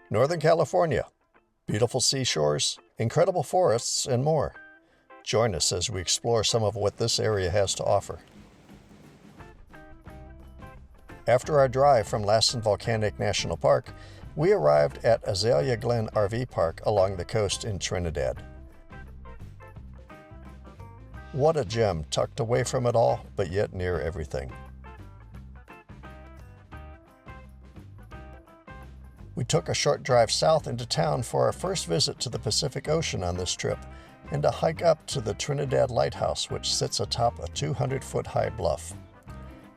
Northern California, beautiful seashores, incredible forests, and more. Join us as we explore some of what this area has to offer. After our drive from Lassen Volcanic National Park, we arrived at Azalea Glen RV Park along the coast in Trinidad. What a gem, tucked away from it all, but yet near everything. We took a short drive south into town for our first visit to the Pacific Ocean on this trip, and a hike up to the Trinidad Lighthouse, which sits atop a 200-foot-high bluff.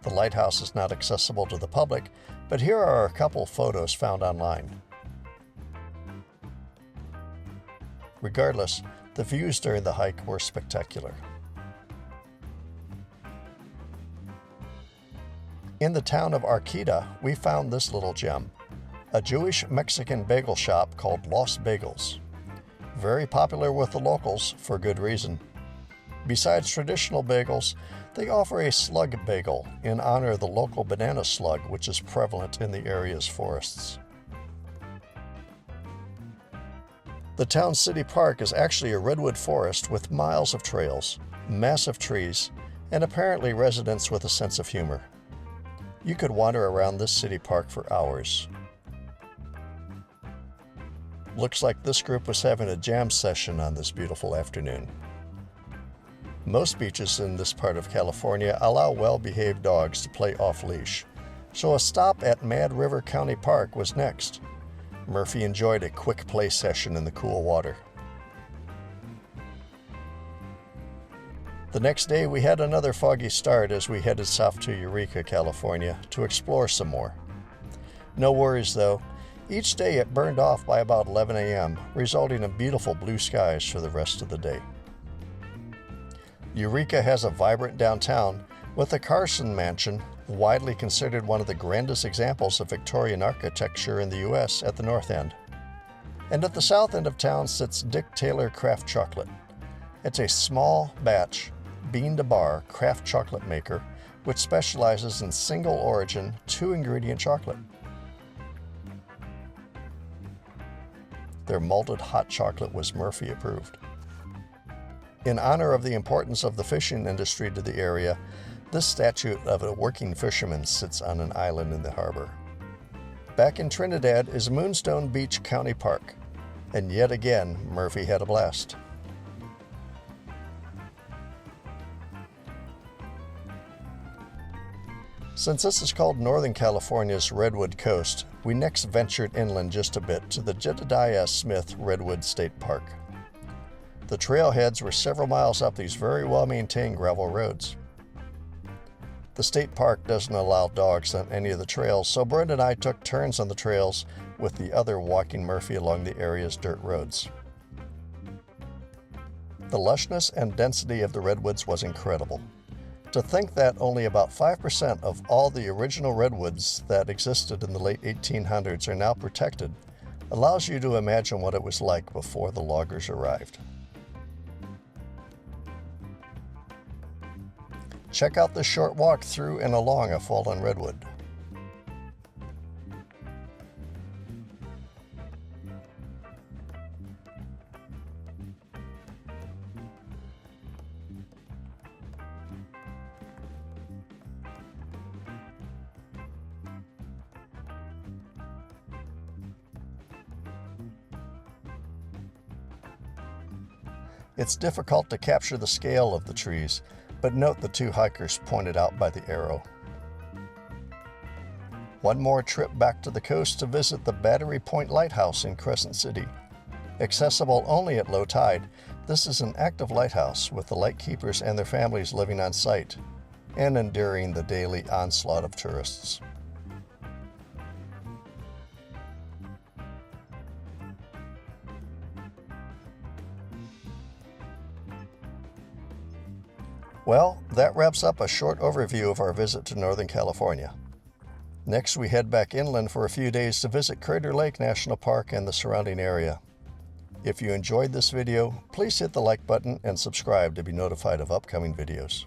The lighthouse is not accessible to the public, but here are a couple photos found online. Regardless, the views during the hike were spectacular. In the town of Arquita, we found this little gem, a Jewish-Mexican bagel shop called Los Bagels. Very popular with the locals for good reason. Besides traditional bagels, they offer a slug bagel in honor of the local banana slug, which is prevalent in the area's forests. The town's city park is actually a redwood forest with miles of trails, massive trees, and apparently residents with a sense of humor. You could wander around this city park for hours. Looks like this group was having a jam session on this beautiful afternoon. Most beaches in this part of California allow well-behaved dogs to play off-leash, so a stop at Mad River County Park was next. Murphy enjoyed a quick play session in the cool water. The next day we had another foggy start as we headed south to Eureka, California to explore some more. No worries though. Each day it burned off by about 11 a.m., resulting in beautiful blue skies for the rest of the day. Eureka has a vibrant downtown with the Carson Mansion, widely considered one of the grandest examples of Victorian architecture in the U.S. at the north end. And at the south end of town sits Dick Taylor Craft Chocolate. It's a small batch, bean-to-bar craft chocolate maker which specializes in single origin, 2-ingredient chocolate. Their malted hot chocolate was Murphy approved. In honor of the importance of the fishing industry to the area, this statue of a working fisherman sits on an island in the harbor. Back in Trinidad is Moonstone Beach County Park, and yet again, Murphy had a blast. Since this is called Northern California's Redwood Coast, we next ventured inland just a bit to the Jedediah Smith Redwood State Park. The trailheads were several miles up these very well-maintained gravel roads. The state park doesn't allow dogs on any of the trails, so Brenda and I took turns on the trails with the other walking Murphy along the area's dirt roads. The lushness and density of the redwoods was incredible. To think that only about 5% of all the original redwoods that existed in the late 1800s are now protected allows you to imagine what it was like before the loggers arrived. Check out this short walk through and along a fallen redwood. It's difficult to capture the scale of the trees, but note the two hikers pointed out by the arrow. One more trip back to the coast to visit the Battery Point Lighthouse in Crescent City. Accessible only at low tide, this is an active lighthouse with the lightkeepers and their families living on site and enduring the daily onslaught of tourists. Well, that wraps up a short overview of our visit to Northern California. Next, we head back inland for a few days to visit Crater Lake National Park and the surrounding area. If you enjoyed this video, please hit the like button and subscribe to be notified of upcoming videos.